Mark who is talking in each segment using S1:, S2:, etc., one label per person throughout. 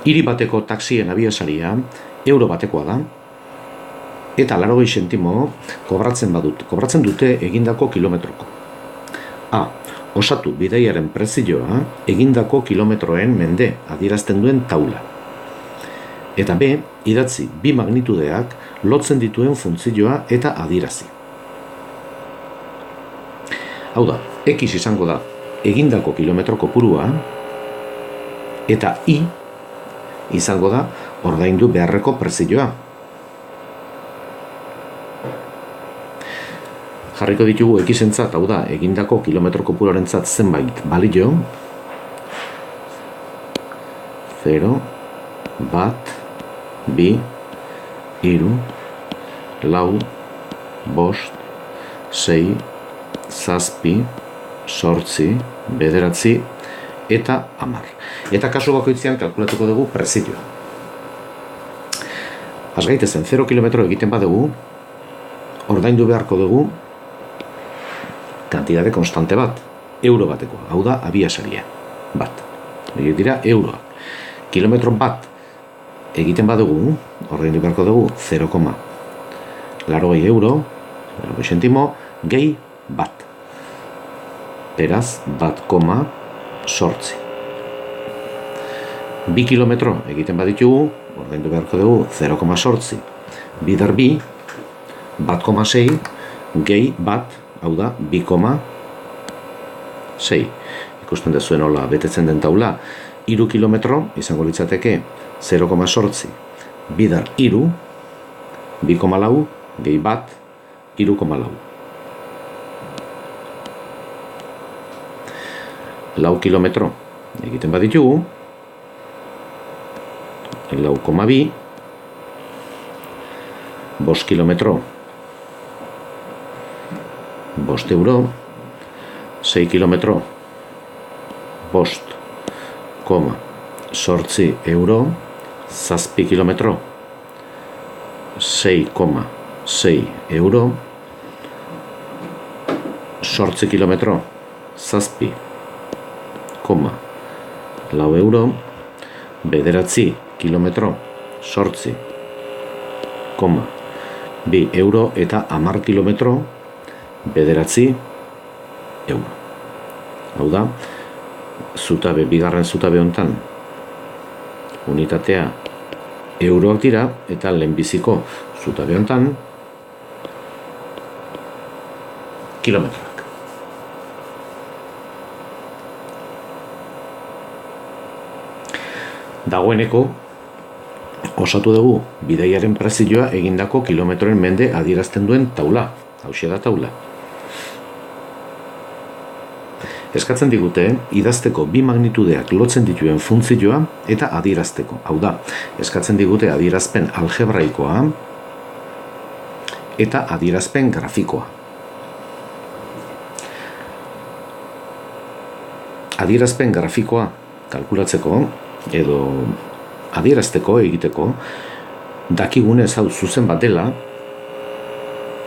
S1: Hiri bateko taxien abiasaria euro batekoa da, eta 80 zentimo kobratzen dute egindako kilometroko. A. Osatu bidaiaren prezioa egindako kilometroen mende adierazten duen taula. Eta B. Idatzi bi magnitudeak lotzen dituen funtzioa eta adierazi. Hau da, X izango da egindako kilometro kopurua, eta Y izango da ordaindu beharreko prezioa. Jarriko ditugu X-entzat, hau da, egindako kilometro kopuruarentzat zenbait balio. 0, 1, 2, 3, 4, 5, 6, 7, 8, 9 eta 10. Eta kasu bakoitzean kalkulatuko dugu prezioa. Has gaitezen 0 kilometro egiten badugu, ordaindu beharko dugu kantitate konstante bat, euro bateko, hau da abiasaria bat. Horiek dira euroak. Kilometro bat egiten badugu, ordaindu beharko dugu 0,80 euro, 80 zentimo, gehi bat. Beraz, 1,8. 2 kilometro egiten baditugu, ordaindu beharko dugu 0,8 bidar bi, 1,6 gehi bat, hau da 2,6. Ikusten dezuen hola betetzen den taula, 3 kilometro izango litzateke 0,8 bidar 3, 2,4 gehi bat, 3,4. 4 kilometro egiten baditugu, 4,2, 5 kilometro, 5 euro, 6 kilometro, 5,8 euro, 7 kilometro, 6,6 euro, 8 kilometro, 7,4 euro, 9 kilometro, 8,2 euro eta 10 kilometro, 9 euro. Hau da, bigarren zutabe hontan unitatea euroak dira, eta lehenbiziko zutabe hontan kilometroak. Dagoeneko osatu dugu bidaiaren prezioa egindako kilometroen mende adierazten duen taula. Hauxe da taula. Eskatzen digute idazteko bi magnitudeak lotzen dituen funtzioa eta adierazteko. Hau da, eskatzen digute adierazpen algebraikoa eta adierazpen grafikoa. Adierazpen grafikoa kalkulatzeko edo adierazteko egiteko dakigunez hau zuzen bat dela,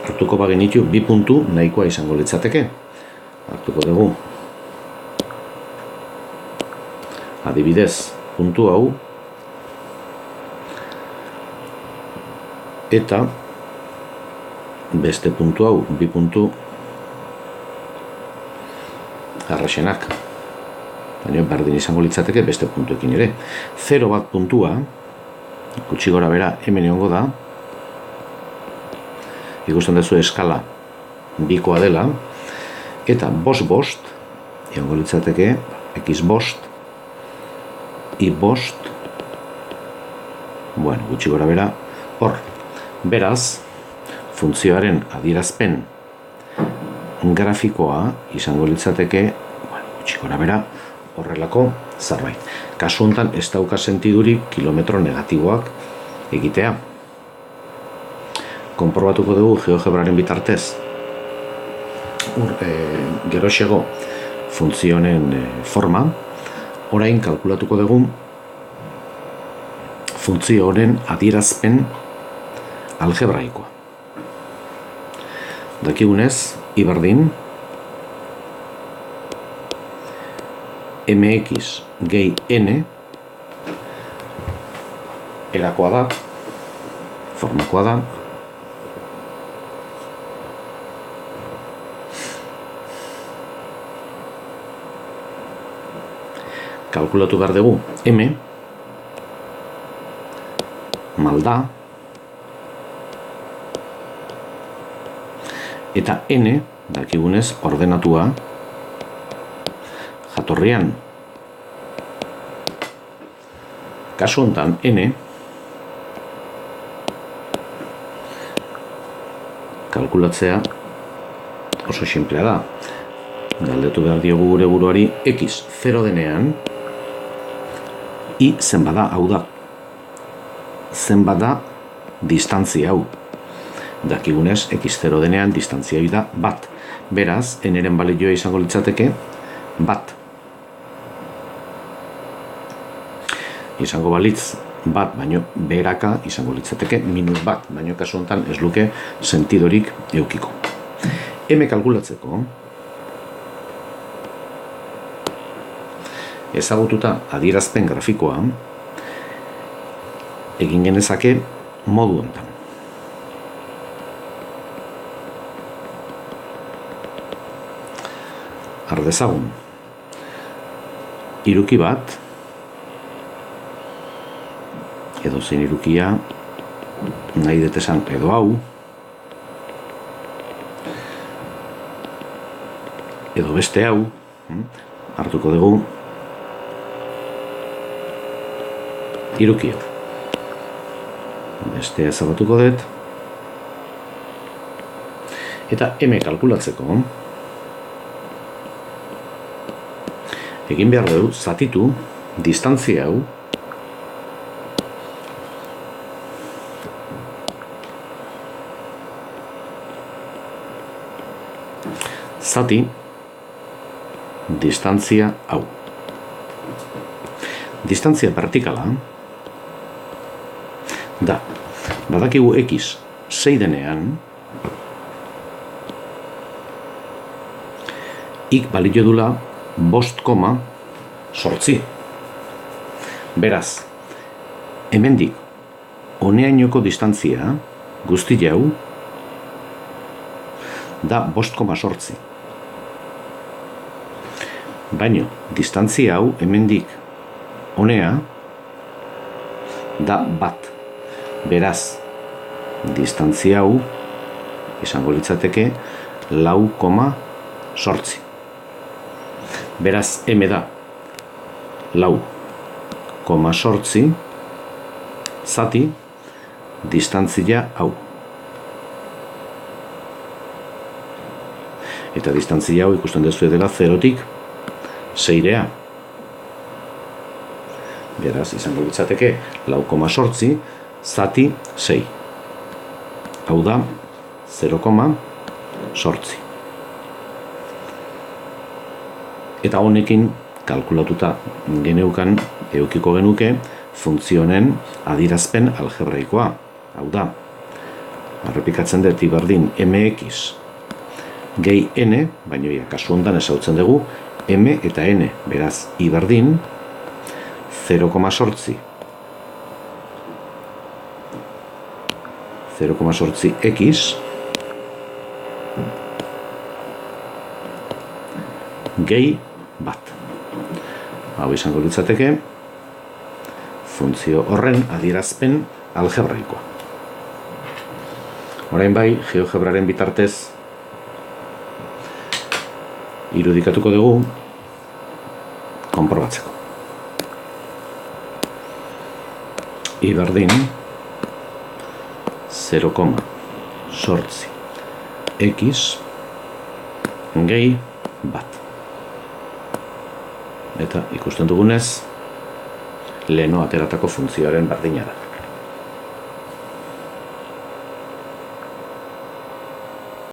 S1: hartuko bagenitu bi puntu nahikoa izango litzateke. Hartuko dugu adibidez puntu hau eta beste puntu hau, bi puntu arrasenak. Baina berdin izango litzateke beste puntuekin ere. 0 bat puntua, gutxi gora bera hemen egongo da, ikusten duzu eskala bikoa dela, eta bost, egongo litzateke x bost, y bost, gutxi gora bera, hor. Beraz, funtzioaren adierazpen grafikoa izango litzateke, gutxi gora bera, horrelako zerbait. Kasu honetan ez dauka sentidurik kilometro negatiboak egitea. Konprobatuko dugu GeoGebraren bitartez geroxego funtzionen forma. Orain kalkulatuko dugu funtzio honen adierazpen algebraikoa. Dakigunez, iberdin mx gehi n erakoa da, formakoa da, kalkulatu behar dugu M malda eta N dakigunez ordenatua jatorrian. Kasu honetan N kalkulatzea oso sinplea da. Galdetu behar diogu gure buruari X 0 denean I zenbat da, hau da. Zenbat da distantzia hau. Dakigunez X0 denean distantzia hau da bat. Beraz, N-ren balioa izango litzateke bat. Izango balitz bat, baino beheraka izango litzateke minus bat, baino kasu honetan ez luke sentidorik eukiko. M kalkulatzeko ezagututa adierazpen grafikoa egin genezake modu honetan. Har dezagun hiruki bat edo zein hirukia nahi dut esan edo hau edo beste hau hartuko dugu hirukio. Bestea ezabatuko dut. Eta M kalkulatzeko egin behar dugu zatitu distantzia hau zati distantzia hau. Distantzia vertikala da, badakigu X 6 denean ik balio dula 5,8. Beraz, hemendik honeainoko distantzia guzti hau da 5,8. Baino, distantzia hau hemendik honea da bat. Beraz, distantzia hau izango litzateke 4,8. Beraz, M da 4,8 zati distantzia hau. Eta distantzia hau ikusten duzu dela 0-tik 6-rea. Beraz, izango litzateke 4,8 zati 6. Hau da 0,8. Eta honekin kalkulatuta geneukan eukiko genuke funtzionen adierazpen algebraikoa. Hau da, errepikatzen dut I berdin mx gehi n, baina kasu honetan ezautzen dugu m eta n, beraz I berdin 0,8 x gehi bat. Hau izango litzateke funtzio horren adierazpen algebraikoa. Orain bai, GeoGebraren bitartez irudikatuko dugu konprobatzeko. I berdin 0,8 x gehi bat. Eta ikusten dugunez, leheno ateratako funtzioaren berdina da.